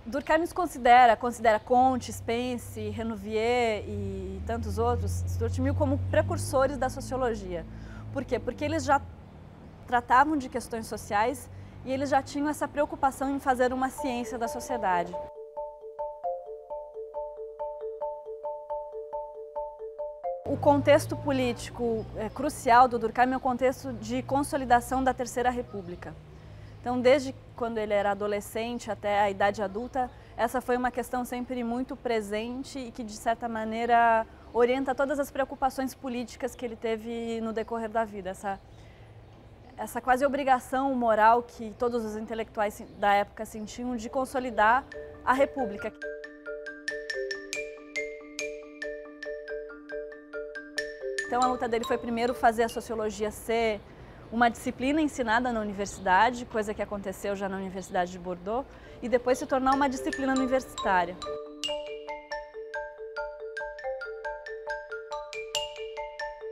Durkheim considera Comte, Spence, Renouvier e tantos outros, Stuart Mill, como precursores da sociologia. Por quê? Porque eles já tratavam de questões sociais e eles já tinham essa preocupação em fazer uma ciência da sociedade. O contexto político crucial do Durkheim é o contexto de consolidação da Terceira República. Então, desde quando ele era adolescente até a idade adulta, essa foi uma questão sempre muito presente e que, de certa maneira, orienta todas as preocupações políticas que ele teve no decorrer da vida. Essa quase obrigação moral que todos os intelectuais da época sentiam de consolidar a República. Então, a luta dele foi primeiro fazer a sociologia ser uma disciplina ensinada na universidade, coisa que aconteceu já na Universidade de Bordeaux, e depois se tornar uma disciplina universitária.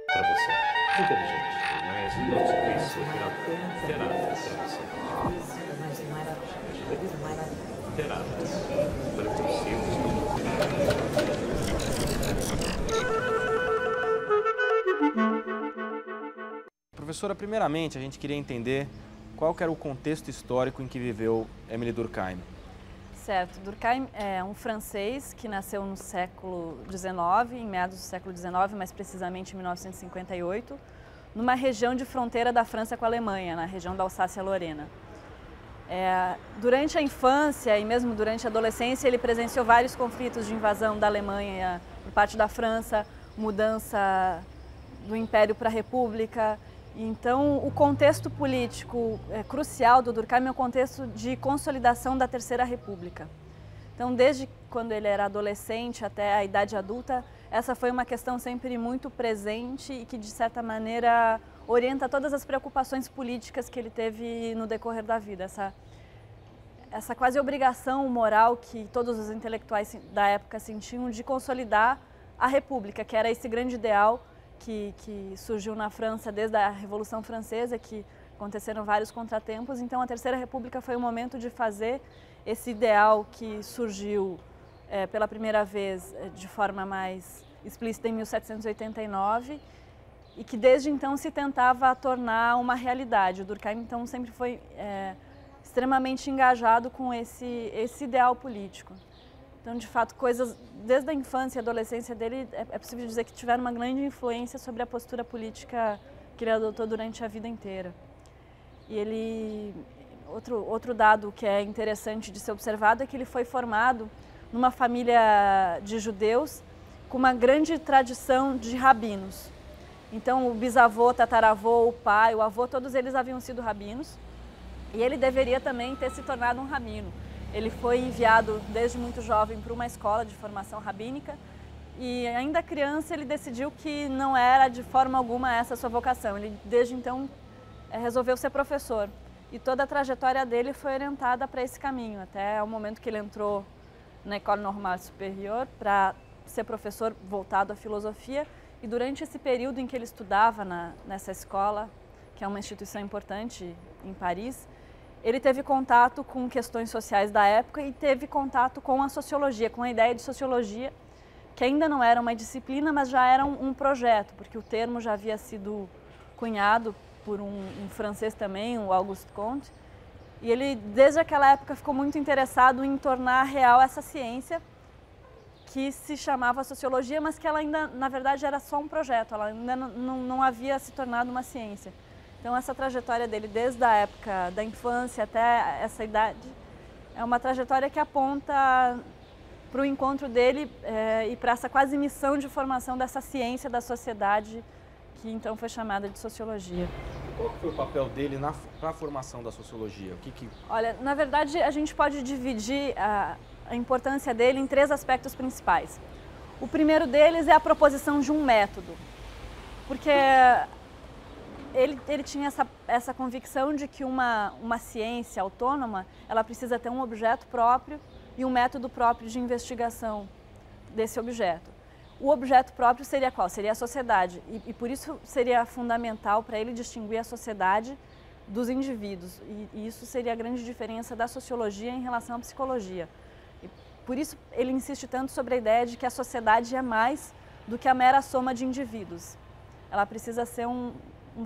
Para você, inteligente, mas não se isso terá para você. Terá preconceitos. Professora, primeiramente a gente queria entender qual que era o contexto histórico em que viveu Émile Durkheim. Certo, Durkheim é um francês que nasceu no século XIX, em meados do século XIX, mais precisamente em 1958, numa região de fronteira da França com a Alemanha, na região da Alsácia-Lorena. Durante a infância e mesmo durante a adolescência, ele presenciou vários conflitos de invasão da Alemanha por parte da França, mudança do Império para a República. Então, o contexto político crucial do Durkheim é o contexto de consolidação da Terceira República. Então, desde quando ele era adolescente até a idade adulta, essa foi uma questão sempre muito presente e que, de certa maneira, orienta todas as preocupações políticas que ele teve no decorrer da vida. Essa quase obrigação moral que todos os intelectuais da época sentiam de consolidar a República, que era esse grande ideal que surgiu na França desde a Revolução Francesa, que aconteceram vários contratempos. Então, a Terceira República foi o momento de fazer esse ideal que surgiu pela primeira vez de forma mais explícita em 1789 e que desde então se tentava tornar uma realidade. O Durkheim, então, sempre foi extremamente engajado com esse ideal político. Então, de fato, coisas desde a infância e adolescência dele, é possível dizer que tiveram uma grande influência sobre a postura política que ele adotou durante a vida inteira. E outro dado que é interessante de ser observado é que ele foi formado numa família de judeus com uma grande tradição de rabinos. Então, o bisavô, tataravô, o pai, o avô, todos eles haviam sido rabinos e ele deveria também ter se tornado um rabino. Ele foi enviado desde muito jovem para uma escola de formação rabínica e ainda criança ele decidiu que não era de forma alguma essa a sua vocação. Ele desde então resolveu ser professor e toda a trajetória dele foi orientada para esse caminho, até o momento que ele entrou na École Normale Supérieure para ser professor voltado à filosofia. E durante esse período em que ele estudava nessa escola, que é uma instituição importante em Paris, ele teve contato com questões sociais da época e teve contato com a sociologia, com a ideia de sociologia, que ainda não era uma disciplina, mas já era um projeto, porque o termo já havia sido cunhado por um francês também, o Auguste Comte, e ele, desde aquela época, ficou muito interessado em tornar real essa ciência que se chamava sociologia, mas que ela ainda, na verdade, era só um projeto, ela ainda não havia se tornado uma ciência. Então, essa trajetória dele, desde a época da infância até essa idade, é uma trajetória que aponta para o encontro dele e para essa quase missão de formação dessa ciência da sociedade, que então foi chamada de sociologia. Qual foi o papel dele na formação da sociologia? Olha, na verdade, a gente pode dividir a importância dele em três aspectos principais. O primeiro deles é a proposição de um método, porque ele tinha essa convicção de que uma ciência autônoma, ela precisa ter um objeto próprio e um método próprio de investigação desse objeto. O objeto próprio seria qual? Seria a sociedade, e por isso seria fundamental para ele distinguir a sociedade dos indivíduos, e isso seria a grande diferença da sociologia em relação à psicologia. Por isso ele insiste tanto sobre a ideia de que a sociedade é mais do que a mera soma de indivíduos. Ela precisa ser um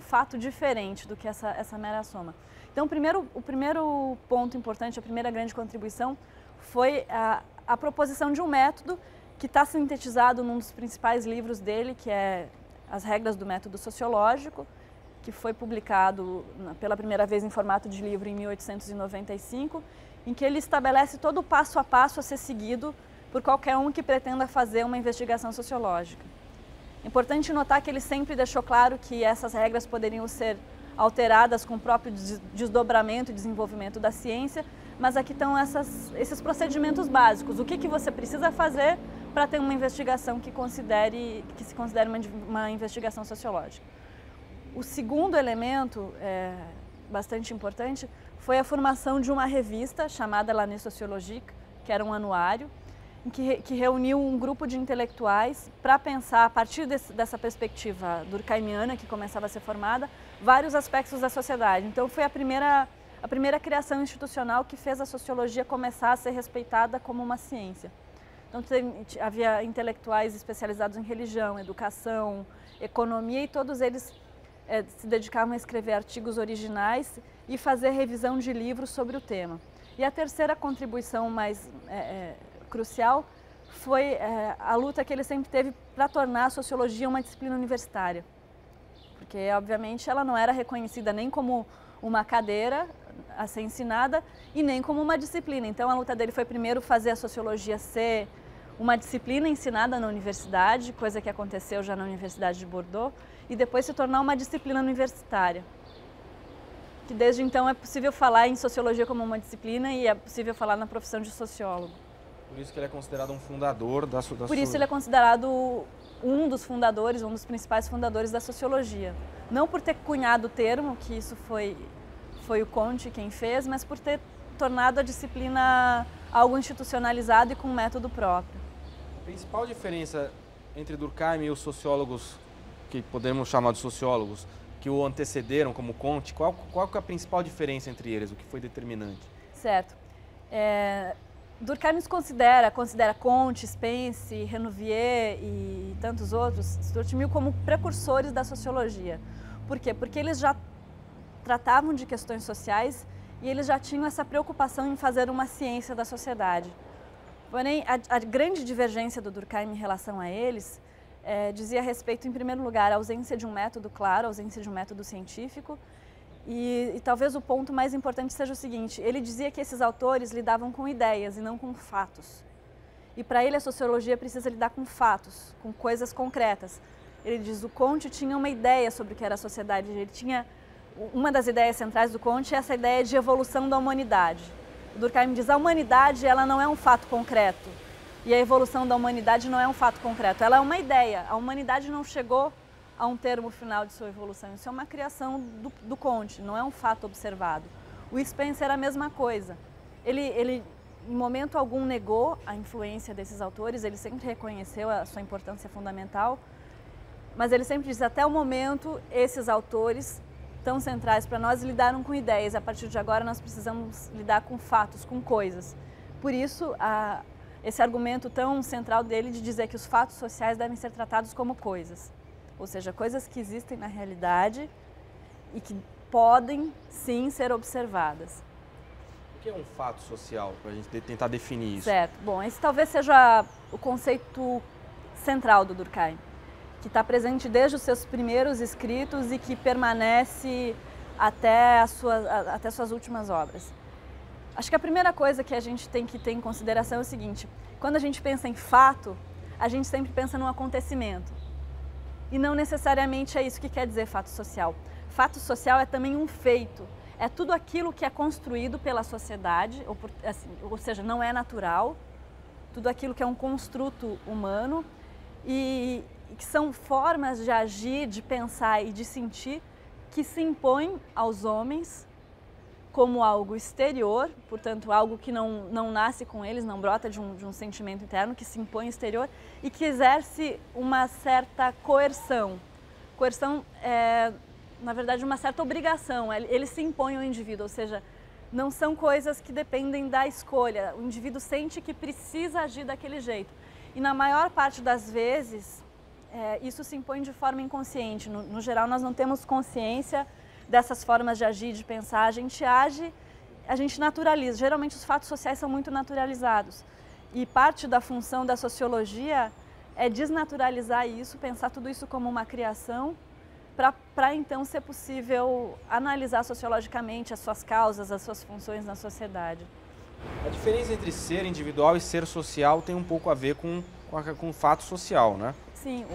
fato diferente do que essa mera soma. Então, o primeiro ponto importante, a primeira grande contribuição foi a proposição de um método que está sintetizado num dos principais livros dele, que é As Regras do Método Sociológico, que foi publicado pela primeira vez em formato de livro em 1895, em que ele estabelece todo o passo a passo a ser seguido por qualquer um que pretenda fazer uma investigação sociológica. Importante notar que ele sempre deixou claro que essas regras poderiam ser alteradas com o próprio desdobramento e desenvolvimento da ciência, mas aqui estão esses procedimentos básicos. O que você precisa fazer para ter uma investigação que se considere uma investigação sociológica. O segundo elemento, bastante importante, foi a formação de uma revista chamada L'Année Sociologique, que era um anuário, que reuniu um grupo de intelectuais para pensar, a partir dessa perspectiva durkheimiana que começava a ser formada, vários aspectos da sociedade. Então foi a primeira criação institucional que fez a sociologia começar a ser respeitada como uma ciência. Então havia intelectuais especializados em religião, educação, economia, e todos eles se dedicavam a escrever artigos originais e fazer revisão de livros sobre o tema. E a terceira contribuição mais crucial foi a luta que ele sempre teve para tornar a sociologia uma disciplina universitária. Porque, obviamente, ela não era reconhecida nem como uma cadeira a ser ensinada e nem como uma disciplina. Então, a luta dele foi primeiro fazer a sociologia ser uma disciplina ensinada na universidade, coisa que aconteceu já na Universidade de Bordeaux, e depois se tornar uma disciplina universitária. Que desde então é possível falar em sociologia como uma disciplina e é possível falar na profissão de sociólogo. Por isso que ele é considerado um fundador da Por isso ele é considerado um dos fundadores, um dos principais fundadores da sociologia. Não por ter cunhado o termo, que isso foi o Comte quem fez, mas por ter tornado a disciplina algo institucionalizado e com um método próprio. A principal diferença entre Durkheim e os sociólogos, que podemos chamar de sociólogos, que o antecederam, como Comte, qual que é a principal diferença entre eles, o que foi determinante? Certo. Durkheim considera Comte, Spence, Renouvier e tantos outros, Stuart Mill, como precursores da sociologia. Por quê? Porque eles já tratavam de questões sociais e eles já tinham essa preocupação em fazer uma ciência da sociedade. Porém, a grande divergência do Durkheim em relação a eles dizia respeito, em primeiro lugar, à ausência de um método claro, à ausência de um método científico. E talvez o ponto mais importante seja o seguinte: ele dizia que esses autores lidavam com ideias e não com fatos. E para ele a sociologia precisa lidar com fatos, com coisas concretas. Ele diz: o Comte tinha uma ideia sobre o que era a sociedade. Ele tinha uma das ideias centrais do Comte é essa ideia de evolução da humanidade. O Durkheim diz: a humanidade ela não é um fato concreto e a evolução da humanidade não é um fato concreto. Ela é uma ideia. A humanidade não chegou a um termo final de sua evolução. Isso é uma criação do Comte, não é um fato observado. O Spencer era a mesma coisa. Ele, em momento algum, negou a influência desses autores, ele sempre reconheceu a sua importância fundamental, mas ele sempre diz: até o momento, esses autores tão centrais para nós lidaram com ideias, a partir de agora nós precisamos lidar com fatos, com coisas. Por isso, esse argumento tão central dele de dizer que os fatos sociais devem ser tratados como coisas. Ou seja, coisas que existem na realidade e que podem, sim, ser observadas. O que é um fato social, para a gente tentar definir isso? Certo. Bom, esse talvez seja o conceito central do Durkheim, que está presente desde os seus primeiros escritos e que permanece até suas últimas obras. Acho que a primeira coisa que a gente tem que ter em consideração é o seguinte: quando a gente pensa em fato, a gente sempre pensa num acontecimento. E não necessariamente é isso que quer dizer fato social. Fato social é também um feito. É tudo aquilo que é construído pela sociedade, ou seja, não é natural. Tudo aquilo que é um construto humano e que são formas de agir, de pensar e de sentir que se impõem aos homens como algo exterior, portanto, algo que não nasce com eles, não brota de um sentimento interno, que se impõe exterior e que exerce uma certa coerção. Coerção é, na verdade, uma certa obrigação, ele se impõe ao indivíduo, ou seja, não são coisas que dependem da escolha. O indivíduo sente que precisa agir daquele jeito. E na maior parte das vezes, isso se impõe de forma inconsciente. No geral, nós não temos consciência dessas formas de agir, de pensar. A gente age, a gente naturaliza. Geralmente os fatos sociais são muito naturalizados. E parte da função da sociologia é desnaturalizar isso, pensar tudo isso como uma criação, para então ser possível analisar sociologicamente as suas causas, as suas funções na sociedade. A diferença entre ser individual e ser social tem um pouco a ver com o fato social, né? Sim.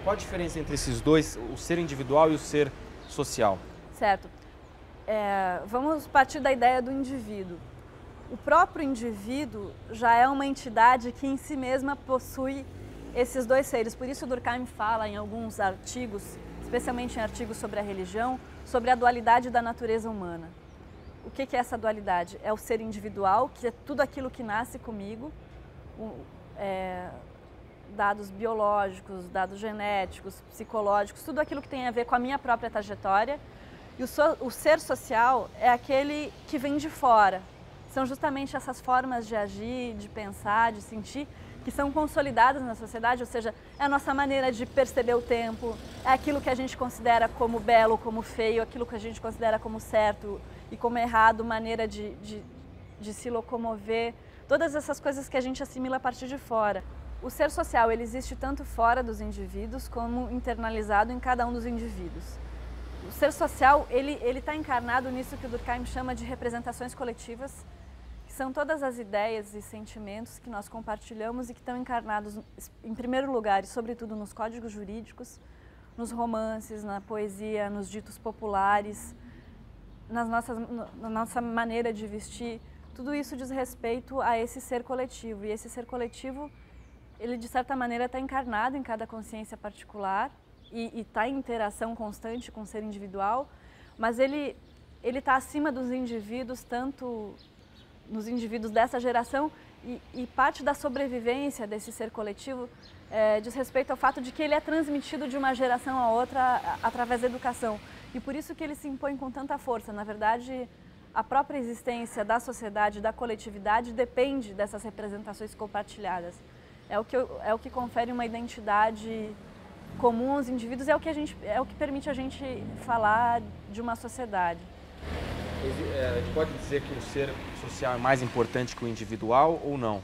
Qual a diferença entre esses dois, o ser individual e o ser social? Certo. Vamos partir da ideia do indivíduo. O próprio indivíduo já é uma entidade que em si mesma possui esses dois seres. Por isso Durkheim fala em alguns artigos, especialmente em artigos sobre a religião, sobre a dualidade da natureza humana. O que é essa dualidade? É o ser individual, que é tudo aquilo que nasce comigo, dados biológicos, dados genéticos, psicológicos, tudo aquilo que tem a ver com a minha própria trajetória. E o ser social é aquele que vem de fora. São justamente essas formas de agir, de pensar, de sentir, que são consolidadas na sociedade, ou seja, é a nossa maneira de perceber o tempo, é aquilo que a gente considera como belo, como feio, aquilo que a gente considera como certo e como errado, maneira de se locomover, todas essas coisas que a gente assimila a partir de fora. O ser social, ele existe tanto fora dos indivíduos como internalizado em cada um dos indivíduos. O ser social, ele está encarnado nisso que o Durkheim chama de representações coletivas, que são todas as ideias e sentimentos que nós compartilhamos e que estão encarnados, em primeiro lugar e sobretudo nos códigos jurídicos, nos romances, na poesia, nos ditos populares, na nossa maneira de vestir. Tudo isso diz respeito a esse ser coletivo. E esse ser coletivo, ele de certa maneira está encarnado em cada consciência particular e está em interação constante com o ser individual, mas ele está acima dos indivíduos, tanto nos indivíduos dessa geração, e parte da sobrevivência desse ser coletivo diz respeito ao fato de que ele é transmitido de uma geração a outra através da educação. E por isso que ele se impõe com tanta força. Na verdade, a própria existência da sociedade, da coletividade, depende dessas representações compartilhadas. É o que confere uma identidade comum aos indivíduos, é o que permite a gente falar de uma sociedade. A gente pode dizer que o ser social é mais importante que o individual ou não?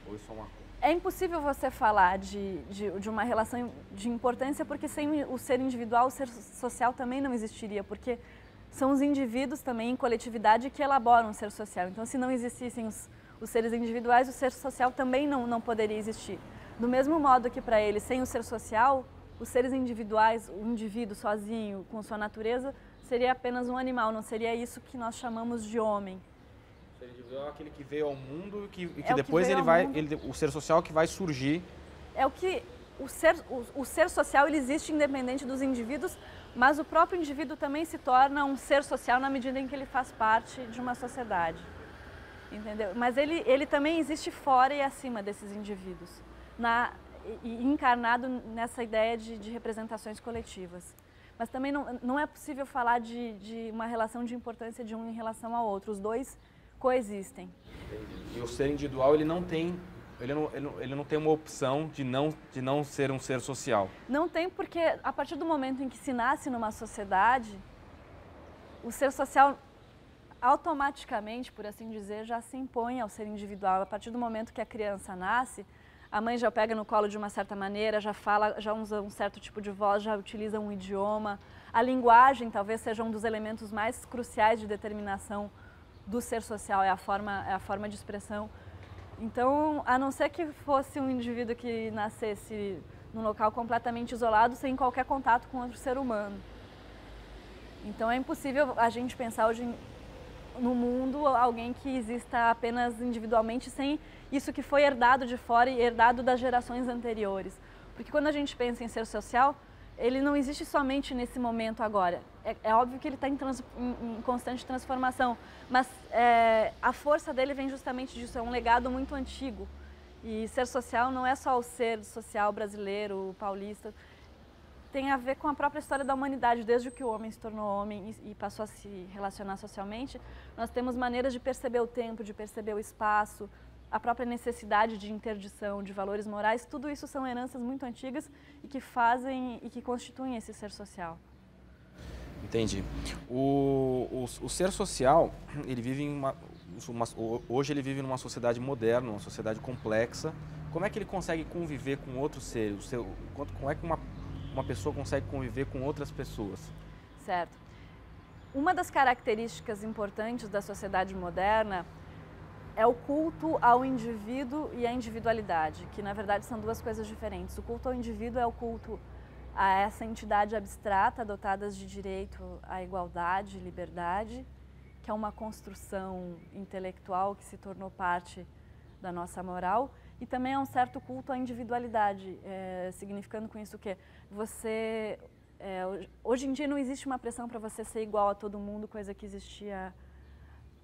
Ou isso é uma... É impossível você falar de uma relação de importância, porque sem o ser individual, o ser social também não existiria, porque são os indivíduos também em coletividade que elaboram o ser social. Então, se não existissem os seres individuais, o ser social também não poderia existir. Do mesmo modo que para ele, sem o ser social, os seres individuais, o indivíduo sozinho, com sua natureza, seria apenas um animal, não seria isso que nós chamamos de homem. O ser individual é aquele que veio ao mundo e que depois o ser social que vai surgir. É o que o ser social ele existe independente dos indivíduos, mas o próprio indivíduo também se torna um ser social na medida em que ele faz parte de uma sociedade. Entendeu? Mas ele também existe fora e acima desses indivíduos, e encarnado nessa ideia de representações coletivas. Mas também não é possível falar de uma relação de importância de um em relação ao outro. Os dois coexistem. E o ser individual, ele não tem uma opção de não ser um ser social. Não tem, porque a partir do momento em que se nasce numa sociedade, o ser social automaticamente, por assim dizer, já se impõe ao ser individual. A partir do momento que a criança nasce, a mãe já pega no colo de uma certa maneira, já fala, já usa um certo tipo de voz, já utiliza um idioma. A linguagem talvez seja um dos elementos mais cruciais de determinação do ser social, é a forma de expressão. Então, a não ser que fosse um indivíduo que nascesse num local completamente isolado, sem qualquer contato com outro ser humano. Então, é impossível a gente pensar hoje no mundo alguém que exista apenas individualmente, sem isso que foi herdado de fora e herdado das gerações anteriores. Porque quando a gente pensa em ser social, ele não existe somente nesse momento agora. É óbvio que ele está em constante transformação, mas a força dele vem justamente disso, é um legado muito antigo. E ser social não é só o ser social brasileiro, paulista, tem a ver com a própria história da humanidade. Desde que o homem se tornou homem e passou a se relacionar socialmente, nós temos maneiras de perceber o tempo, de perceber o espaço, a própria necessidade de interdição, de valores morais. Tudo isso são heranças muito antigas e que fazem e que constituem esse ser social. Entendi. O ser social, ele vive em hoje ele vive numa sociedade moderna, uma sociedade complexa. Como é que ele consegue conviver com outros seres? Como é que uma pessoa consegue conviver com outras pessoas? Certo. Uma das características importantes da sociedade moderna é o culto ao indivíduo e à individualidade, que na verdade são duas coisas diferentes. O culto ao indivíduo é o culto a essa entidade abstrata dotadas de direito à igualdade e liberdade, que é uma construção intelectual que se tornou parte da nossa moral, e também é um certo culto à individualidade, significando com isso que você... hoje em dia não existe uma pressão para você ser igual a todo mundo, coisa que existia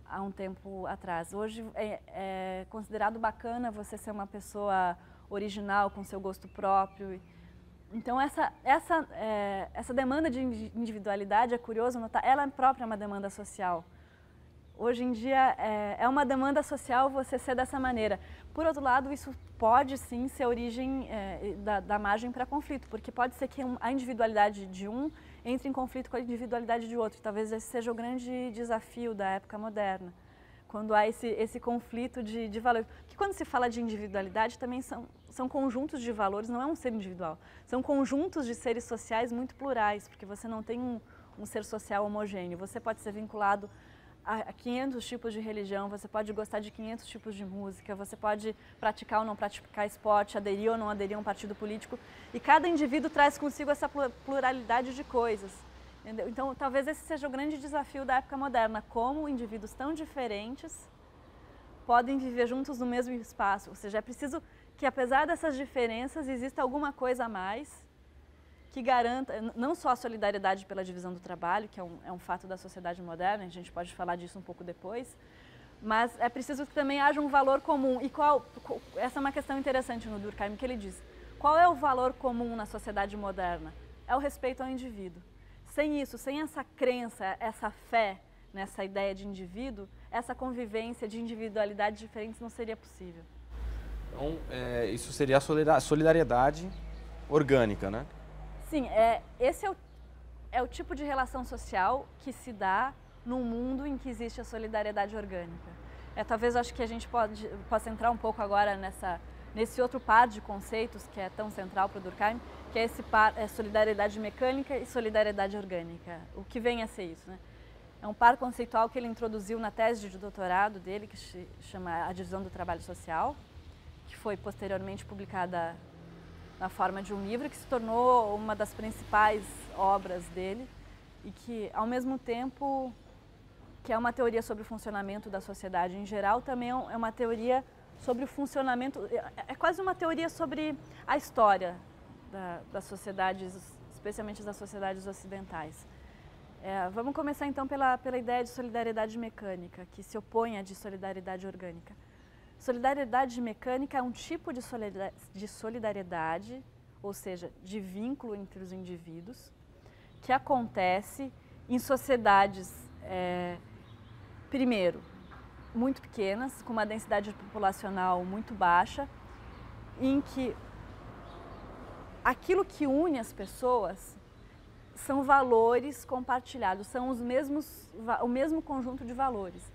há um tempo atrás. Hoje é considerado bacana você ser uma pessoa original, com seu gosto próprio. Então essa demanda de individualidade, é curioso notar, ela própria é uma demanda social. Hoje em dia é uma demanda social você ser dessa maneira. Por outro lado, isso pode sim ser origem da margem para conflito, porque pode ser que a individualidade de um entre em conflito com a individualidade de outro. Talvez esse seja o grande desafio da época moderna, quando há esse conflito de valores. Porque quando se fala de individualidade, também são conjuntos de valores, não é um ser individual. São conjuntos de seres sociais muito plurais, porque você não tem um ser social homogêneo. Você pode ser vinculado a 500 tipos de religião, você pode gostar de 500 tipos de música, você pode praticar ou não praticar esporte, aderir ou não aderir a um partido político, e cada indivíduo traz consigo essa pluralidade de coisas. Entendeu? Então, talvez esse seja o grande desafio da época moderna, como indivíduos tão diferentes podem viver juntos no mesmo espaço. Ou seja, é preciso que, apesar dessas diferenças, exista alguma coisa a mais que garanta não só a solidariedade pela divisão do trabalho, que é um fato da sociedade moderna, a gente pode falar disso um pouco depois, mas é preciso que também haja um valor comum. E essa é uma questão interessante no Durkheim, que ele diz: qual é o valor comum na sociedade moderna? É o respeito ao indivíduo. Sem isso, sem essa crença, essa fé nessa ideia de indivíduo, essa convivência de individualidades diferentes não seria possível. Então, isso seria a solidariedade orgânica, né? Sim, esse é o tipo de relação social que se dá num mundo em que existe a solidariedade orgânica. Talvez acho que a gente possa entrar um pouco agora nesse outro par de conceitos que é tão central para o Durkheim, que é esse par, solidariedade mecânica e solidariedade orgânica. O que vem a ser isso, né? É um par conceitual que ele introduziu na tese de doutorado dele, que se chama A Divisão do Trabalho Social, que foi posteriormente publicada na forma de um livro, que se tornou uma das principais obras dele e que, ao mesmo tempo que é uma teoria sobre o funcionamento da sociedade em geral, também é uma teoria sobre o funcionamento, é quase uma teoria sobre a história das sociedades, especialmente das sociedades ocidentais. Vamos começar então pela ideia de solidariedade mecânica, que se opõe à de solidariedade orgânica. Solidariedade mecânica é um tipo de solidariedade, ou seja, de vínculo entre os indivíduos, que acontece em sociedades, primeiro, muito pequenas, com uma densidade populacional muito baixa, em que aquilo que une as pessoas são valores compartilhados, são o mesmo conjunto de valores.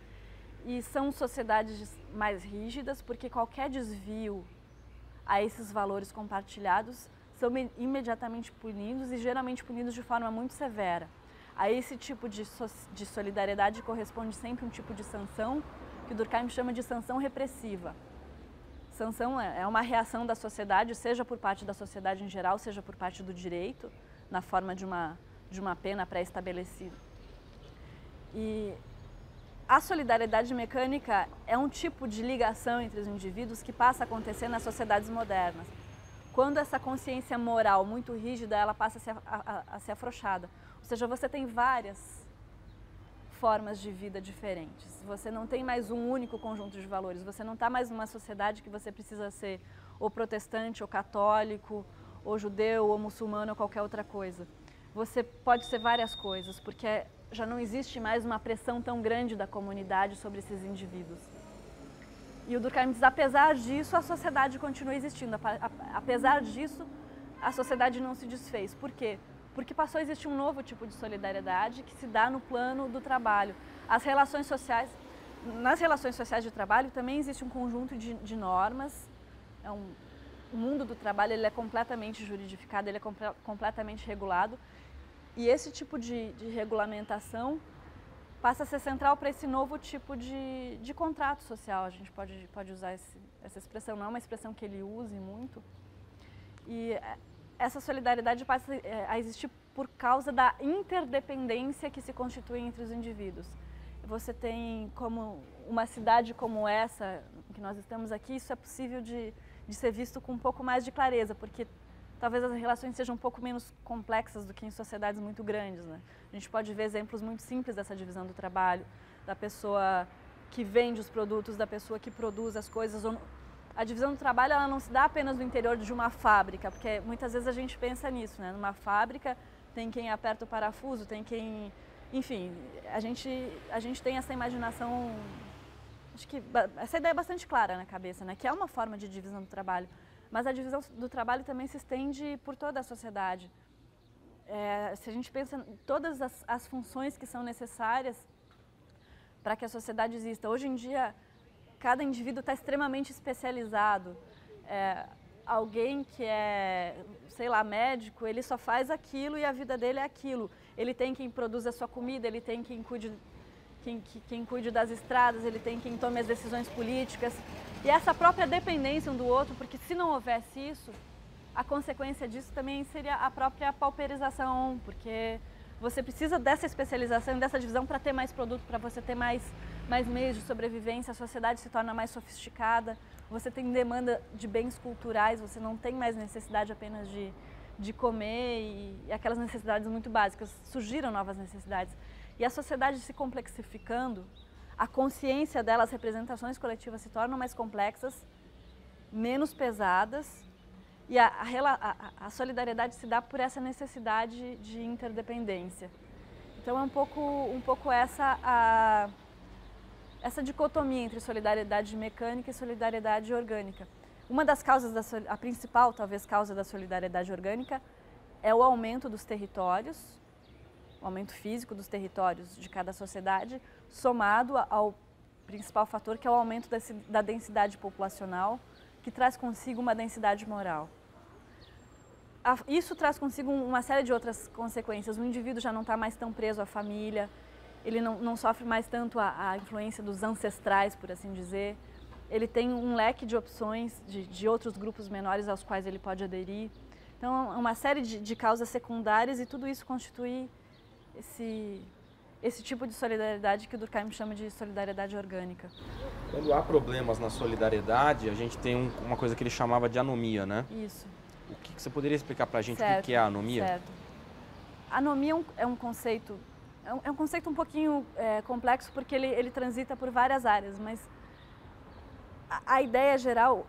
E são sociedades mais rígidas, porque qualquer desvio a esses valores compartilhados são imediatamente punidos e geralmente punidos de forma muito severa. A esse tipo de solidariedade corresponde sempre um tipo de sanção, que o Durkheim chama de sanção repressiva. Sanção é uma reação da sociedade, seja por parte da sociedade em geral, seja por parte do direito, na forma de uma pena pré-estabelecida. E a solidariedade mecânica é um tipo de ligação entre os indivíduos que passa a acontecer nas sociedades modernas. Quando essa consciência moral muito rígida, ela passa a ser afrouxada. Ou seja, você tem várias formas de vida diferentes. Você não tem mais um único conjunto de valores. Você não está mais numa sociedade que você precisa ser ou protestante, ou católico, ou judeu, ou muçulmano, ou qualquer outra coisa. Você pode ser várias coisas, porque já não existe mais uma pressão tão grande da comunidade sobre esses indivíduos. E o Durkheim diz, apesar disso, a sociedade continua existindo. Apesar disso, a sociedade não se desfez. Por quê? Porque passou a existir um novo tipo de solidariedade que se dá no plano do trabalho. As relações sociais, nas relações sociais de trabalho também existe um conjunto de normas. O mundo do trabalho ele é completamente juridificado, ele é completamente regulado. E esse tipo de regulamentação passa a ser central para esse novo tipo de contrato social. A gente pode usar essa expressão, não é uma expressão que ele use muito. E essa solidariedade passa a existir por causa da interdependência que se constitui entre os indivíduos. Você tem como uma cidade como essa, que nós estamos aqui, isso é possível de ser visto com um pouco mais de clareza, porque talvez as relações sejam um pouco menos complexas do que em sociedades muito grandes, né? A gente pode ver exemplos muito simples dessa divisão do trabalho, da pessoa que vende os produtos, da pessoa que produz as coisas. A divisão do trabalho ela não se dá apenas no interior de uma fábrica, porque muitas vezes a gente pensa nisso, né? Numa fábrica tem quem aperta o parafuso, tem quem... Enfim, a gente tem essa imaginação, acho que essa ideia é bastante clara na cabeça, né? Que é uma forma de divisão do trabalho. Mas a divisão do trabalho também se estende por toda a sociedade. Se a gente pensa em todas as funções que são necessárias para que a sociedade exista. Hoje em dia, cada indivíduo está extremamente especializado. Alguém que é, sei lá, médico, ele só faz aquilo e a vida dele é aquilo. Ele tem quem produza a sua comida, ele tem quem cuide das estradas, ele tem quem tome as decisões políticas. E essa própria dependência um do outro, porque se não houvesse isso, a consequência disso também seria a própria pauperização, porque você precisa dessa especialização e dessa divisão para ter mais produto, para você ter mais meios de sobrevivência, a sociedade se torna mais sofisticada, você tem demanda de bens culturais, você não tem mais necessidade apenas de comer e aquelas necessidades muito básicas, surgiram novas necessidades. E a sociedade se complexificando, a consciência dela, as representações coletivas se tornam mais complexas, menos pesadas, e a solidariedade se dá por essa necessidade de interdependência. Então é um pouco essa dicotomia entre solidariedade mecânica e solidariedade orgânica. Uma das causas, a principal talvez causa da solidariedade orgânica é o aumento dos territórios, o aumento físico dos territórios de cada sociedade, somado ao principal fator que é o aumento da densidade populacional, que traz consigo uma densidade moral. Isso traz consigo uma série de outras consequências. O indivíduo já não está mais tão preso à família, ele não sofre mais tanto a influência dos ancestrais, por assim dizer. Ele tem um leque de opções de outros grupos menores aos quais ele pode aderir. Então, é uma série de causas secundárias e tudo isso constitui esse tipo de solidariedade que o Durkheim chama de solidariedade orgânica. Quando há problemas na solidariedade, a gente tem uma coisa que ele chamava de anomia, né? Isso. O que você poderia explicar para a gente Certo, o que é a anomia? Certo. A anomia é um conceito um pouquinho complexo porque ele transita por várias áreas, mas a ideia geral,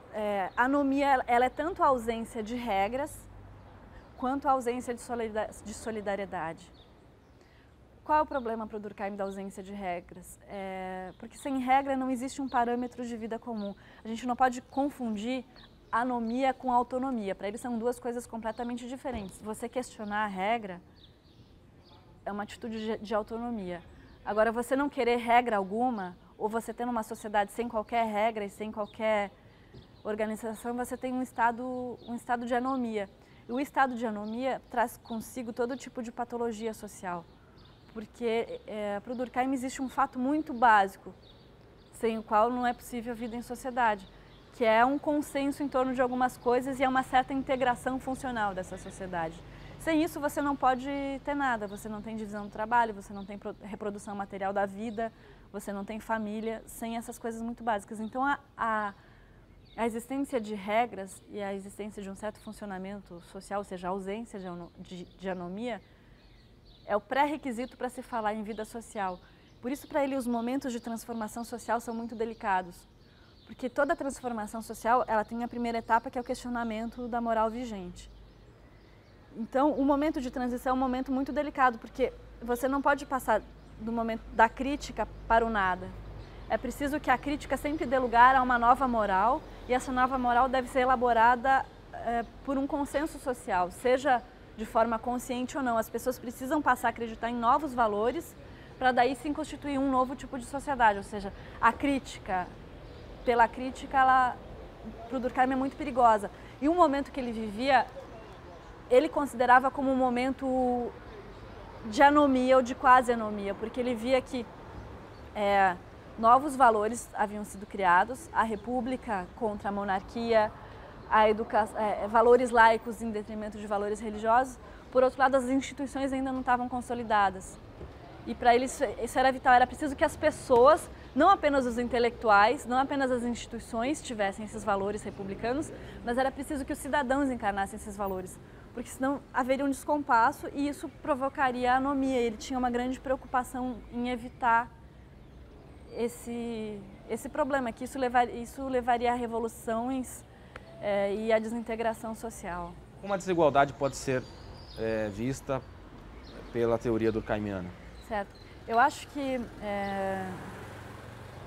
a anomia ela é tanto a ausência de regras quanto a ausência de solidariedade. Qual é o problema para o Durkheim da ausência de regras? Porque sem regra não existe um parâmetro de vida comum. A gente não pode confundir anomia com autonomia. Para ele são duas coisas completamente diferentes. Você questionar a regra é uma atitude de autonomia. Agora, você não querer regra alguma, ou você tendo uma sociedade sem qualquer regra e sem qualquer organização, você tem um estado de anomia. E o estado de anomia traz consigo todo tipo de patologia social. Porque para o Durkheim existe um fato muito básico, sem o qual não é possível a vida em sociedade, que é um consenso em torno de algumas coisas e é uma certa integração funcional dessa sociedade. Sem isso você não pode ter nada, você não tem divisão do trabalho, você não tem reprodução material da vida, você não tem família, sem essas coisas muito básicas. Então a existência de regras e a existência de um certo funcionamento social, ou seja, a ausência de anomia, é o pré-requisito para se falar em vida social. Por isso, para ele, os momentos de transformação social são muito delicados. Porque toda transformação social, ela tem a primeira etapa, que é o questionamento da moral vigente. Então, o momento de transição é um momento muito delicado, porque você não pode passar do momento da crítica para o nada. É preciso que a crítica sempre dê lugar a uma nova moral, e essa nova moral deve ser elaborada por um consenso social, seja de forma consciente ou não. As pessoas precisam passar a acreditar em novos valores para daí sim constituir um novo tipo de sociedade. Ou seja, a crítica, pela crítica, ela para o Durkheim é muito perigosa. E um momento que ele vivia, ele considerava como um momento de anomia ou de quase anomia, porque ele via que novos valores haviam sido criados, a república contra a monarquia, valores laicos em detrimento de valores religiosos. Por outro lado, as instituições ainda não estavam consolidadas. E para ele isso era vital, era preciso que as pessoas, não apenas os intelectuais, não apenas as instituições tivessem esses valores republicanos, mas era preciso que os cidadãos encarnassem esses valores, porque senão haveria um descompasso e isso provocaria anomia. Ele tinha uma grande preocupação em evitar esse problema, que isso levaria a revoluções e a desintegração social. Como a desigualdade pode ser vista pela teoria durkheimiana? Certo. Eu acho que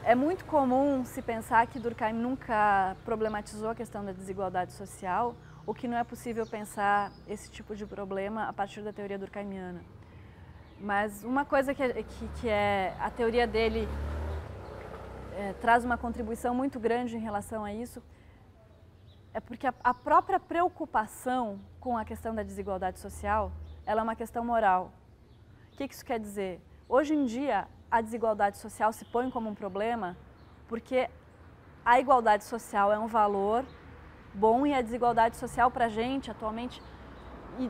é muito comum se pensar que Durkheim nunca problematizou a questão da desigualdade social, ou que não é possível pensar esse tipo de problema a partir da teoria durkheimiana. Mas uma coisa que a teoria dele traz uma contribuição muito grande em relação a isso, é porque a própria preocupação com a questão da desigualdade social, ela é uma questão moral. O que isso quer dizer? Hoje em dia, a desigualdade social se põe como um problema porque a igualdade social é um valor bom e a desigualdade social para a gente atualmente,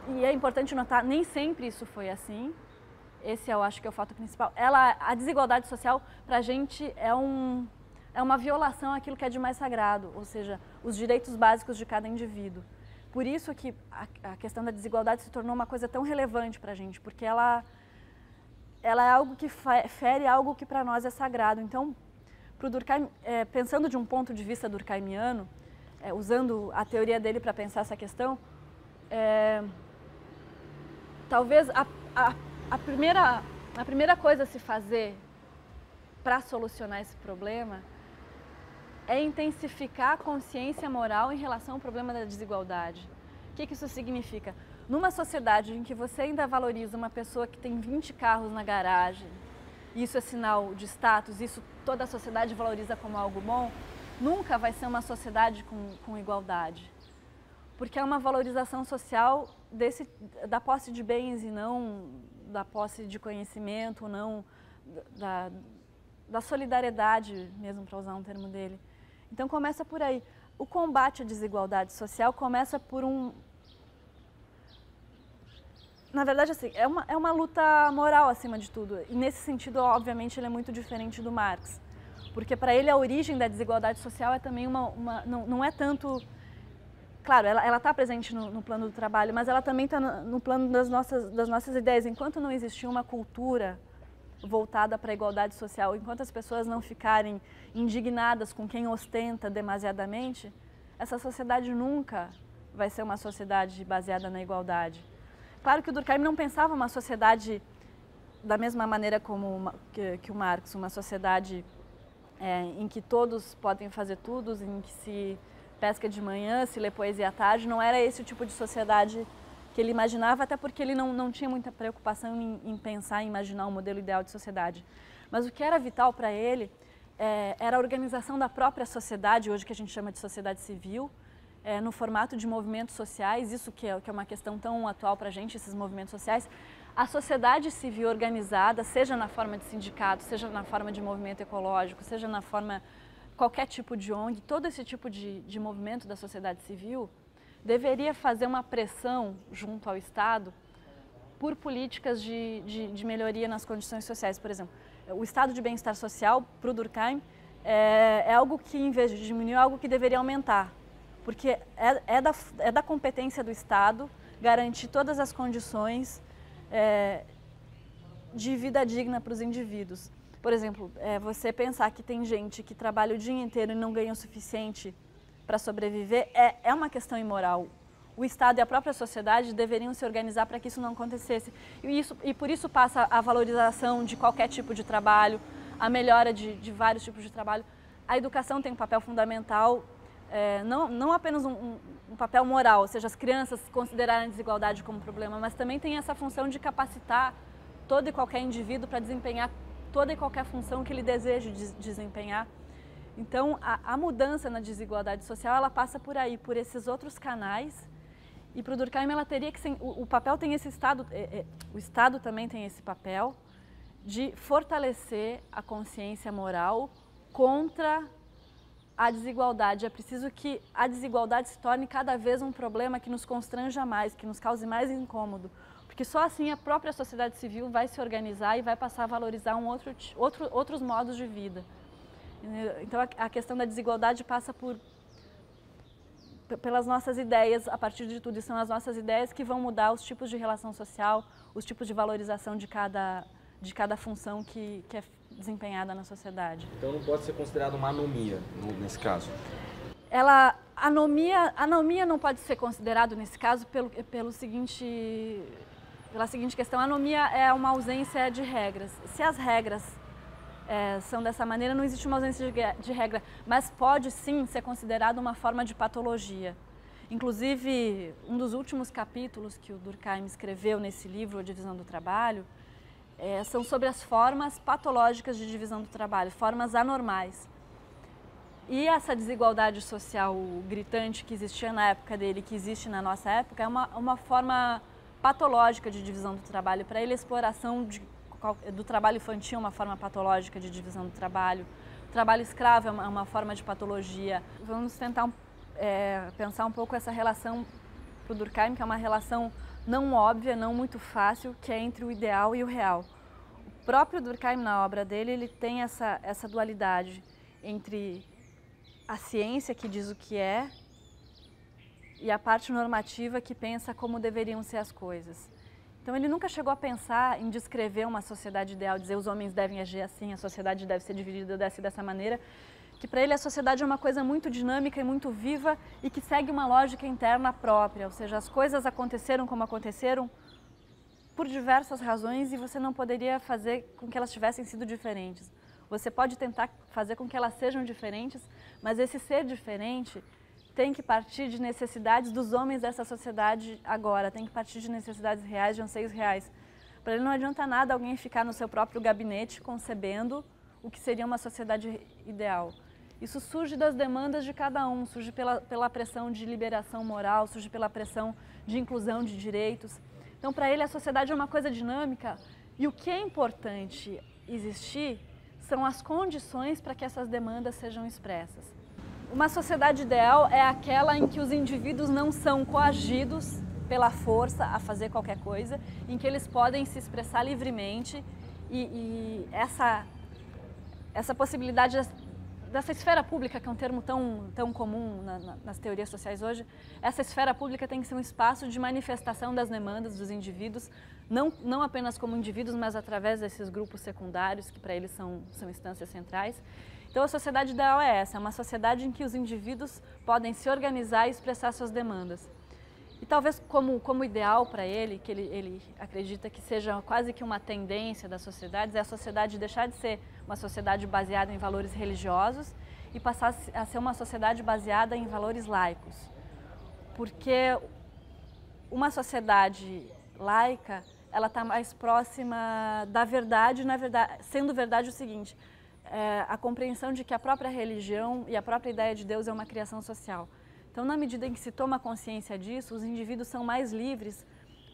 e é importante notar, nem sempre isso foi assim. Esse eu acho que é o fato principal. A desigualdade social para a gente é uma violação àquilo que é de mais sagrado, ou seja, os direitos básicos de cada indivíduo. Por isso que a questão da desigualdade se tornou uma coisa tão relevante para a gente, porque ela é algo que fere algo que para nós é sagrado. Então, para o Durkheim, pensando de um ponto de vista durkheimiano, usando a teoria dele para pensar essa questão, talvez a primeira coisa a se fazer para solucionar esse problema é intensificar a consciência moral em relação ao problema da desigualdade. O que isso significa? Numa sociedade em que você ainda valoriza uma pessoa que tem 20 carros na garagem, isso é sinal de status, isso toda a sociedade valoriza como algo bom, nunca vai ser uma sociedade com igualdade. Porque é uma valorização social da posse de bens e não da posse de conhecimento, não da solidariedade, mesmo para usar um termo dele. Então começa por aí. O combate à desigualdade social começa por na verdade, assim, é uma luta moral acima de tudo. E nesse sentido, obviamente, ele é muito diferente do Marx. Porque para ele a origem da desigualdade social é também não é tanto... Claro, ela está presente no plano do trabalho, mas ela também está no plano das nossas ideias. Enquanto não existir uma cultura voltada para a igualdade social, enquanto as pessoas não ficarem indignadas com quem ostenta demasiadamente, essa sociedade nunca vai ser uma sociedade baseada na igualdade. Claro que o Durkheim não pensava uma sociedade da mesma maneira que o Marx, uma sociedade em que todos podem fazer tudo, em que se pesca de manhã, se lê poesia à tarde. Não era esse o tipo de sociedade que ele imaginava, até porque ele não tinha muita preocupação em pensar, em imaginar um modelo ideal de sociedade. Mas o que era vital para ele era a organização da própria sociedade, hoje que a gente chama de sociedade civil, no formato de movimentos sociais, isso que é uma questão tão atual para a gente, esses movimentos sociais. A sociedade civil organizada, seja na forma de sindicato, seja na forma de movimento ecológico, seja na forma qualquer tipo de ONG, todo esse tipo de movimento da sociedade civil deveria fazer uma pressão junto ao Estado por políticas de melhoria nas condições sociais. Por exemplo, o estado de bem-estar social, para o Durkheim, é algo que, em vez de diminuir, é algo que deveria aumentar. Porque é da competência do Estado garantir todas as condições de vida digna para os indivíduos. Por exemplo, você pensar que tem gente que trabalha o dia inteiro e não ganha o suficiente para sobreviver é uma questão imoral. o Estado e a própria sociedade deveriam se organizar para que isso não acontecesse. E por isso passa a valorização de qualquer tipo de trabalho, a melhora de vários tipos de trabalho. A educação tem um papel fundamental, não apenas um papel moral, ou seja, as crianças considerarem a desigualdade como problema, mas também tem essa função de capacitar todo e qualquer indivíduo para desempenhar toda e qualquer função que ele deseje desempenhar. Então, a mudança na desigualdade social, ela passa por aí, por esses outros canais. E para o Durkheim, ela teria que ser, o papel tem esse Estado, o Estado também tem esse papel de fortalecer a consciência moral contra a desigualdade. É preciso que a desigualdade se torne cada vez um problema que nos constranja mais, que nos cause mais incômodo. Porque só assim a própria sociedade civil vai se organizar e vai passar a valorizar outros modos de vida. Então a questão da desigualdade passa pelas nossas ideias, a partir de tudo, e são as nossas ideias que vão mudar os tipos de relação social, os tipos de valorização de cada função que é desempenhada na sociedade. Então não pode ser considerada uma anomia nesse caso? Anomia não pode ser considerado nesse caso pela seguinte questão. A anomia é uma ausência de regras. Se as regras são dessa maneira, não existe uma ausência de regra, mas pode sim ser considerado uma forma de patologia. Inclusive, um dos últimos capítulos que o Durkheim escreveu nesse livro, A Divisão do Trabalho, são sobre as formas patológicas de divisão do trabalho, formas anormais. E essa desigualdade social gritante que existia na época dele, que existe na nossa época, é uma forma patológica de divisão do trabalho. Para ele, a exploração do trabalho infantil é uma forma patológica de divisão do trabalho. O trabalho escravo é uma forma de patologia. Vamos tentar pensar um pouco essa relação para o Durkheim, que é uma relação não óbvia, não muito fácil, que é entre o ideal e o real. O próprio Durkheim, na obra dele, ele tem essa dualidade entre a ciência, que diz o que é, e a parte normativa, que pensa como deveriam ser as coisas. Então ele nunca chegou a pensar em descrever uma sociedade ideal, dizer os homens devem agir assim, a sociedade deve ser dividida dessa maneira, que para ele a sociedade é uma coisa muito dinâmica e muito viva e que segue uma lógica interna própria, ou seja, as coisas aconteceram como aconteceram por diversas razões e você não poderia fazer com que elas tivessem sido diferentes. Você pode tentar fazer com que elas sejam diferentes, mas esse ser diferente tem que partir de necessidades dos homens dessa sociedade agora, tem que partir de necessidades reais, de anseios reais. Para ele não adianta nada alguém ficar no seu próprio gabinete concebendo o que seria uma sociedade ideal. Isso surge das demandas de cada um, surge pela pressão de liberação moral, surge pela pressão de inclusão de direitos. Então, para ele, a sociedade é uma coisa dinâmica e o que é importante existir são as condições para que essas demandas sejam expressas. Uma sociedade ideal é aquela em que os indivíduos não são coagidos pela força a fazer qualquer coisa, em que eles podem se expressar livremente e essa possibilidade dessa esfera pública, que é um termo tão comum nas teorias sociais hoje, essa esfera pública tem que ser um espaço de manifestação das demandas dos indivíduos, não apenas como indivíduos, mas através desses grupos secundários, que para eles são instâncias centrais. Então a sociedade ideal é essa, é uma sociedade em que os indivíduos podem se organizar e expressar suas demandas. E talvez como ideal para ele, que ele acredita que seja quase que uma tendência das sociedades, é a sociedade deixar de ser uma sociedade baseada em valores religiosos e passar a ser uma sociedade baseada em valores laicos. Porque uma sociedade laica, ela está mais próxima da verdade, sendo verdade o seguinte, a compreensão de que a própria religião e a própria ideia de Deus é uma criação social. Então, na medida em que se toma consciência disso, os indivíduos são mais livres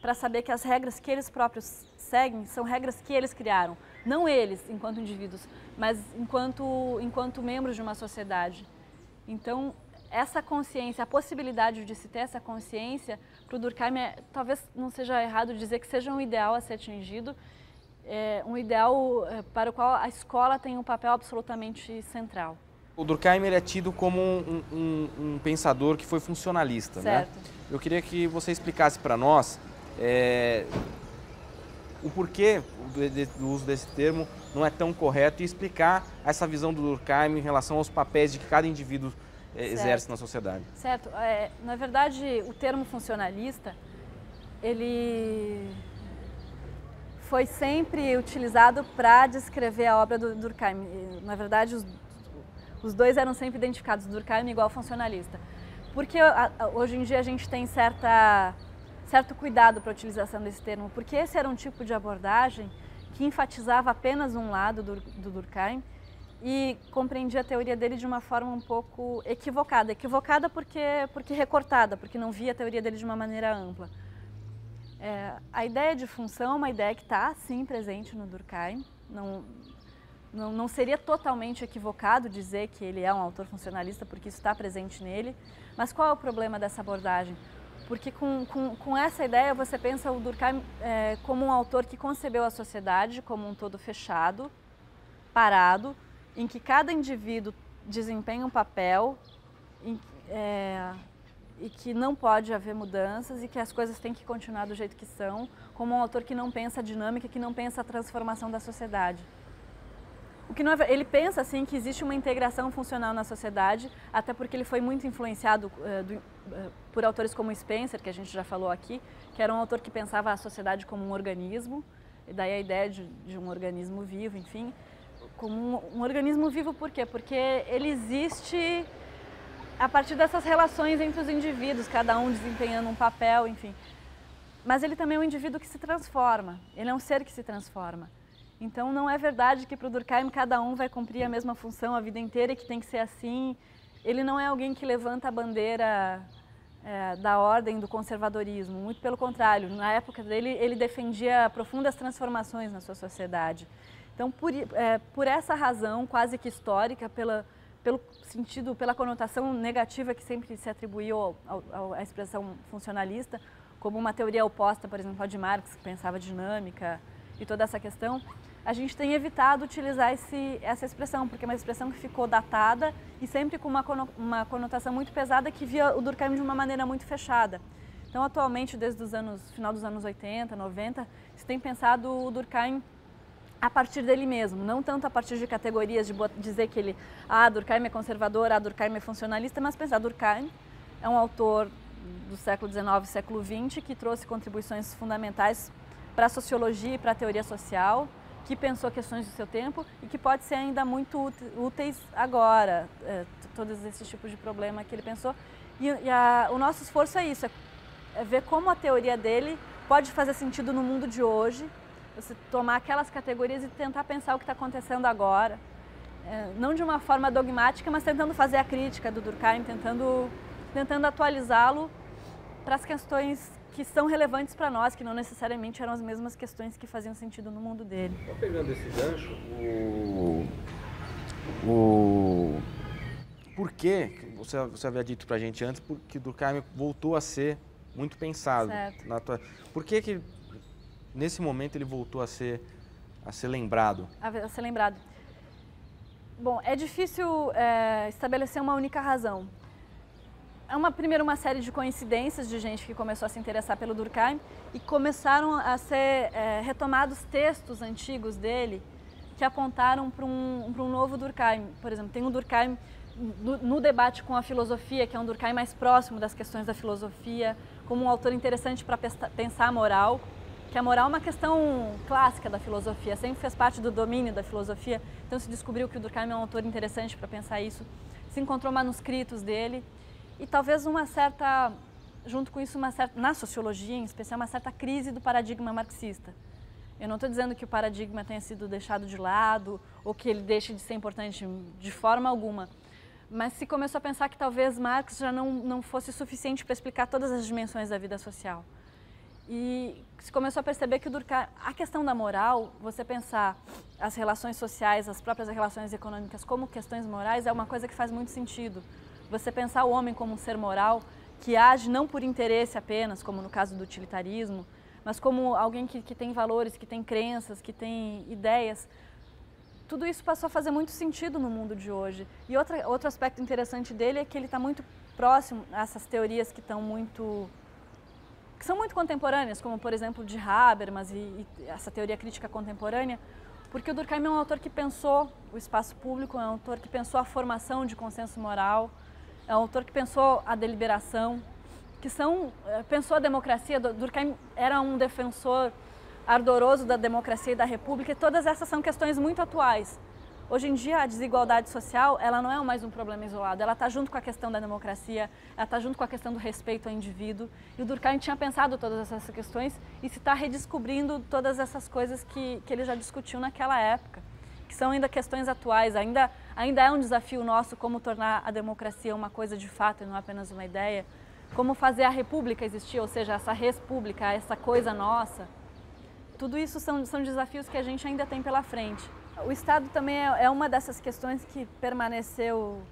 para saber que as regras que eles próprios seguem são regras que eles criaram. Não eles, enquanto indivíduos, mas enquanto membros de uma sociedade. Então, essa consciência, a possibilidade de se ter essa consciência, para o Durkheim, talvez não seja errado dizer que seja um ideal a ser atingido, um ideal para o qual a escola tem um papel absolutamente central. O Durkheim ele é tido como um pensador que foi funcionalista, certo, né? Eu queria que você explicasse para nós o porquê do uso desse termo não é tão correto e explicar essa visão do Durkheim em relação aos papéis de que cada indivíduo exerce na sociedade. Certo. Na verdade, o termo funcionalista, ele foi sempre utilizado para descrever a obra do Durkheim. Na verdade, os dois eram sempre identificados, Durkheim igual funcionalista. Porque hoje em dia a gente tem certo cuidado para a utilização desse termo, porque esse era um tipo de abordagem que enfatizava apenas um lado do Durkheim e compreendia a teoria dele de uma forma um pouco equivocada. Equivocada porque recortada, porque não via a teoria dele de uma maneira ampla. A ideia de função é uma ideia que está, sim, presente no Durkheim. Não seria totalmente equivocado dizer que ele é um autor funcionalista, porque isso está presente nele. Mas qual é o problema dessa abordagem? Porque com essa ideia você pensa o Durkheim como um autor que concebeu a sociedade como um todo fechado, parado, em que cada indivíduo desempenha um papel e que não pode haver mudanças e que as coisas têm que continuar do jeito que são, como um autor que não pensa a dinâmica, que não pensa a transformação da sociedade. O que não é, ele pensa assim que existe uma integração funcional na sociedade, até porque ele foi muito influenciado por autores como Spencer, que a gente já falou aqui, que era um autor que pensava a sociedade como um organismo, e daí a ideia de um organismo vivo, enfim. Como um organismo vivo por quê? Porque ele existe a partir dessas relações entre os indivíduos, cada um desempenhando um papel, enfim. Mas ele também é um indivíduo que se transforma, ele é um ser que se transforma. Então não é verdade que para o Durkheim cada um vai cumprir a mesma função a vida inteira e que tem que ser assim. Ele não é alguém que levanta a bandeira da ordem do conservadorismo, muito pelo contrário. Na época dele, ele defendia profundas transformações na sua sociedade. Então, por essa razão, quase que histórica, pelo sentido, pela conotação negativa que sempre se atribuiu à expressão funcionalista, como uma teoria oposta, por exemplo, a de Marx, que pensava dinâmica e toda essa questão, a gente tem evitado utilizar essa expressão, porque é uma expressão que ficou datada e sempre com uma conotação muito pesada que via o Durkheim de uma maneira muito fechada. Então, atualmente, desde o final dos anos 80, 90, se tem pensado o Durkheim a partir dele mesmo, não tanto a partir de categorias de dizer que ele, Durkheim é conservador, Durkheim é funcionalista, mas pensar, Durkheim é um autor do século XIX, século XX, que trouxe contribuições fundamentais para a sociologia e para a teoria social, que pensou questões do seu tempo e que pode ser ainda muito úteis agora, todos esses tipos de problema que ele pensou. O nosso esforço é isso, é ver como a teoria dele pode fazer sentido no mundo de hoje, você tomar aquelas categorias e tentar pensar o que está acontecendo agora, não de uma forma dogmática, mas tentando fazer a crítica do Durkheim, tentando atualizá-lo para as questões que são relevantes para nós, que não necessariamente eram as mesmas questões que faziam sentido no mundo dele. Então, pegando esse gancho, por que, você havia dito para a gente antes, porque Durkheim voltou a ser muito pensado. Certo. Por que nesse momento ele voltou a ser lembrado? A ser lembrado. Bom, é difícil estabelecer uma única razão. Primeiro uma série de coincidências de gente que começou a se interessar pelo Durkheim e começaram a ser retomados textos antigos dele que apontaram para um novo Durkheim. Por exemplo, tem um Durkheim no debate com a filosofia, que é um Durkheim mais próximo das questões da filosofia, como um autor interessante para pensar a moral, que a moral é uma questão clássica da filosofia, sempre fez parte do domínio da filosofia, então se descobriu que o Durkheim é um autor interessante para pensar isso, se encontrou manuscritos dele, e talvez junto com isso, na sociologia em especial, uma certa crise do paradigma marxista. Eu não estou dizendo que o paradigma tenha sido deixado de lado ou que ele deixe de ser importante de forma alguma, mas se começou a pensar que talvez Marx já não fosse suficiente para explicar todas as dimensões da vida social. E se começou a perceber que a questão da moral, você pensar as relações sociais, as próprias relações econômicas como questões morais, é uma coisa que faz muito sentido. Você pensar o homem como um ser moral, que age não por interesse apenas, como no caso do utilitarismo, mas como alguém que tem valores, que tem crenças, que tem ideias. Tudo isso passou a fazer muito sentido no mundo de hoje. E outro aspecto interessante dele é que ele está muito próximo a essas teorias que são muito contemporâneas, como por exemplo de Habermas e essa teoria crítica contemporânea, porque o Durkheim é um autor que pensou o espaço público, é um autor que pensou a formação de consenso moral, é um autor que pensou a deliberação, pensou a democracia. Durkheim era um defensor ardoroso da democracia e da república, e todas essas são questões muito atuais. Hoje em dia, a desigualdade social, ela não é mais um problema isolado, ela está junto com a questão da democracia, ela está junto com a questão do respeito ao indivíduo, e o Durkheim tinha pensado todas essas questões e se está redescobrindo todas essas coisas que ele já discutiu naquela época, que são ainda questões atuais. Ainda é um desafio nosso como tornar a democracia uma coisa de fato e não apenas uma ideia, como fazer a república existir, ou seja, essa res pública, essa coisa nossa. Tudo isso são desafios que a gente ainda tem pela frente. O Estado também é uma dessas questões que permaneceu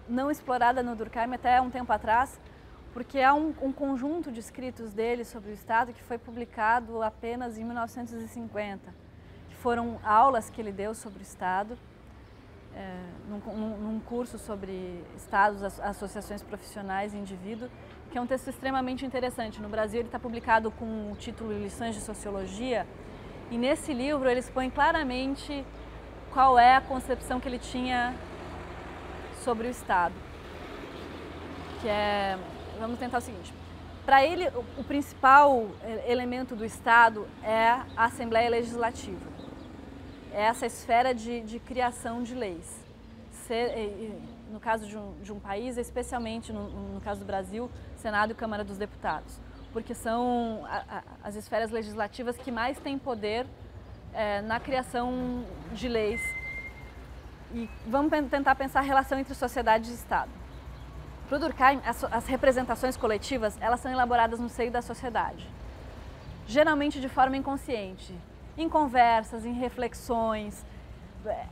não explorada no Durkheim até um tempo atrás, porque há um conjunto de escritos dele sobre o Estado que foi publicado apenas em 1950, que foram aulas que ele deu sobre o Estado, num curso sobre Estados, associações profissionais e indivíduo, que é um texto extremamente interessante. No Brasil ele está publicado com o título Lições de Sociologia, e nesse livro ele expõe claramente qual é a concepção que ele tinha sobre o Estado. Vamos tentar o seguinte, para ele o principal elemento do Estado é a Assembleia Legislativa. É essa esfera de criação de leis. No caso de um país, especialmente no caso do Brasil, Senado e Câmara dos Deputados, porque são as esferas legislativas que mais têm poder na criação de leis. E vamos tentar pensar a relação entre sociedade e Estado. Para o Durkheim, as representações coletivas, elas são elaboradas no seio da sociedade, geralmente de forma inconsciente, em conversas, em reflexões.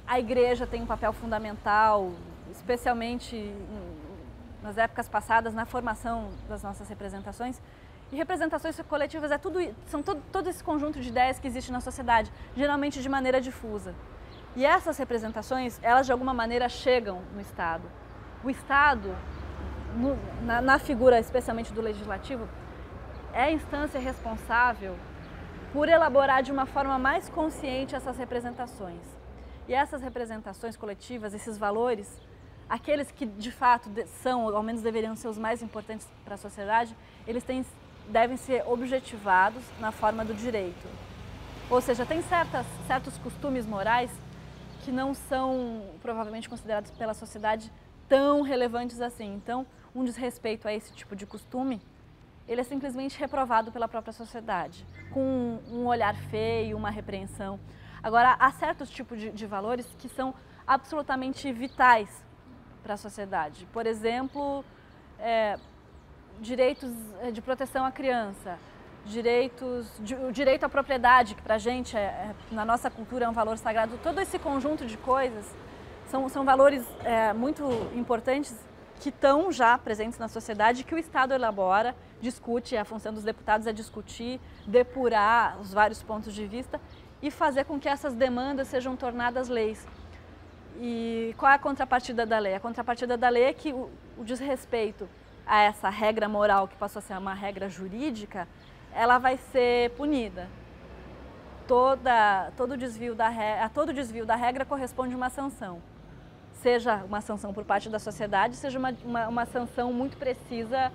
A igreja tem um papel fundamental, especialmente nas épocas passadas, na formação das nossas representações. E representações coletivas são todo esse conjunto de ideias que existe na sociedade, geralmente de maneira difusa. E essas representações, elas de alguma maneira chegam no Estado. O Estado, na figura especialmente do legislativo, é a instância responsável por elaborar de uma forma mais consciente essas representações. E essas representações coletivas, esses valores, aqueles que de fato são, ou ao menos deveriam ser os mais importantes para a sociedade, eles devem ser objetivados na forma do direito. Ou seja, tem certos costumes morais que não são provavelmente considerados pela sociedade tão relevantes assim. Então, um desrespeito a esse tipo de costume, ele é simplesmente reprovado pela própria sociedade, com um olhar feio, uma repreensão. Agora, há certos tipos de valores que são absolutamente vitais para a sociedade. Por exemplo, direitos de proteção à criança, o direito à propriedade, que para a gente, na nossa cultura, é um valor sagrado. Todo esse conjunto de coisas são valores muito importantes que estão já presentes na sociedade, que o Estado elabora, discute. A função dos deputados é discutir, depurar os vários pontos de vista e fazer com que essas demandas sejam tornadas leis. E qual é a contrapartida da lei? A contrapartida da lei é que o desrespeito a essa regra moral, que passou a ser uma regra jurídica, ela vai ser punida. Todo desvio da regra corresponde uma sanção. Seja uma sanção por parte da sociedade, seja uma sanção muito precisa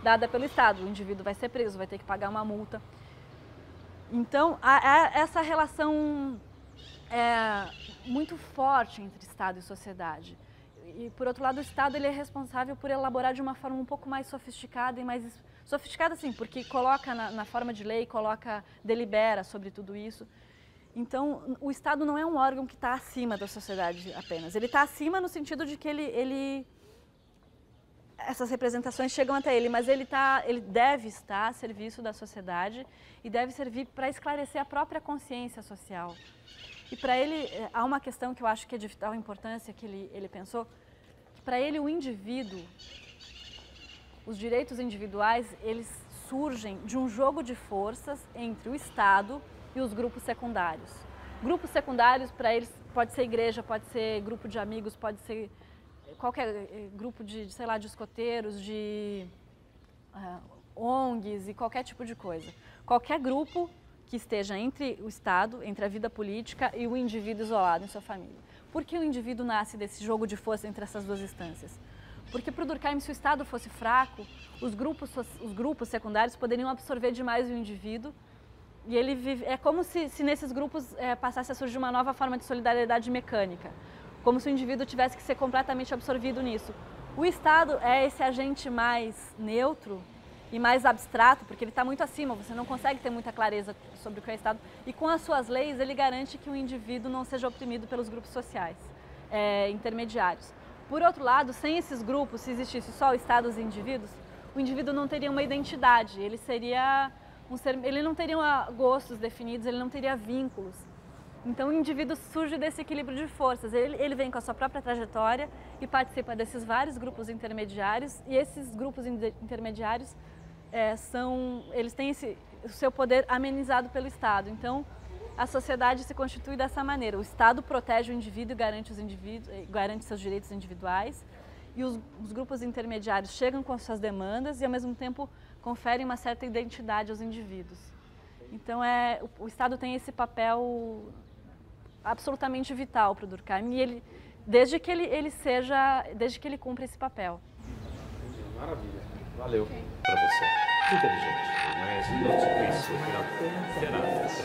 dada pelo Estado. O indivíduo vai ser preso, vai ter que pagar uma multa. Então, há essa relação muito forte entre Estado e sociedade. E, por outro lado, o Estado ele é responsável por elaborar de uma forma um pouco mais sofisticada e mais... Sofisticada, sim, porque coloca na forma de lei, delibera sobre tudo isso. Então, o Estado não é um órgão que está acima da sociedade apenas. Ele está acima no sentido de que essas representações chegam até ele, mas ele deve estar a serviço da sociedade e deve servir para esclarecer a própria consciência social. E para ele, há uma questão que eu acho que é de vital importância, que ele pensou, que para ele o indivíduo, os direitos individuais, eles surgem de um jogo de forças entre o Estado e os grupos secundários. Grupos secundários, para eles, pode ser igreja, pode ser grupo de amigos, pode ser qualquer grupo de escoteiros, de ONGs e qualquer tipo de coisa. Qualquer grupo que esteja entre o Estado, entre a vida política e o indivíduo isolado em sua família. Por que o indivíduo nasce desse jogo de força entre essas duas instâncias? Porque para o Durkheim, se o Estado fosse fraco, os grupos secundários poderiam absorver demais o indivíduo. E ele vive, é como se nesses grupos passasse a surgir uma nova forma de solidariedade mecânica. Como se o indivíduo tivesse que ser completamente absorvido nisso. O Estado é esse agente mais neutro e mais abstrato, porque ele está muito acima, você não consegue ter muita clareza sobre o que é o Estado. E com as suas leis, ele garante que o indivíduo não seja oprimido pelos grupos sociais intermediários. Por outro lado, sem esses grupos, se existisse só o Estado e os indivíduos, o indivíduo não teria uma identidade, ele seria um ser, ele não teria gostos definidos, ele não teria vínculos. Então o indivíduo surge desse equilíbrio de forças, ele vem com a sua própria trajetória e participa desses vários grupos intermediários, e esses grupos intermediários eles têm o seu poder amenizado pelo Estado. Então a sociedade se constitui dessa maneira. O Estado protege o indivíduo e garante seus direitos individuais, e os grupos intermediários chegam com suas demandas e, ao mesmo tempo, conferem uma certa identidade aos indivíduos. Então, o Estado tem esse papel absolutamente vital para o Durkheim, e desde que ele cumpra esse papel. Maravilha. Valeu. Para você, inteligente, mas não se conhece o final terá para você.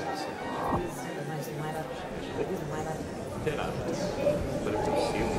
Terá para o seu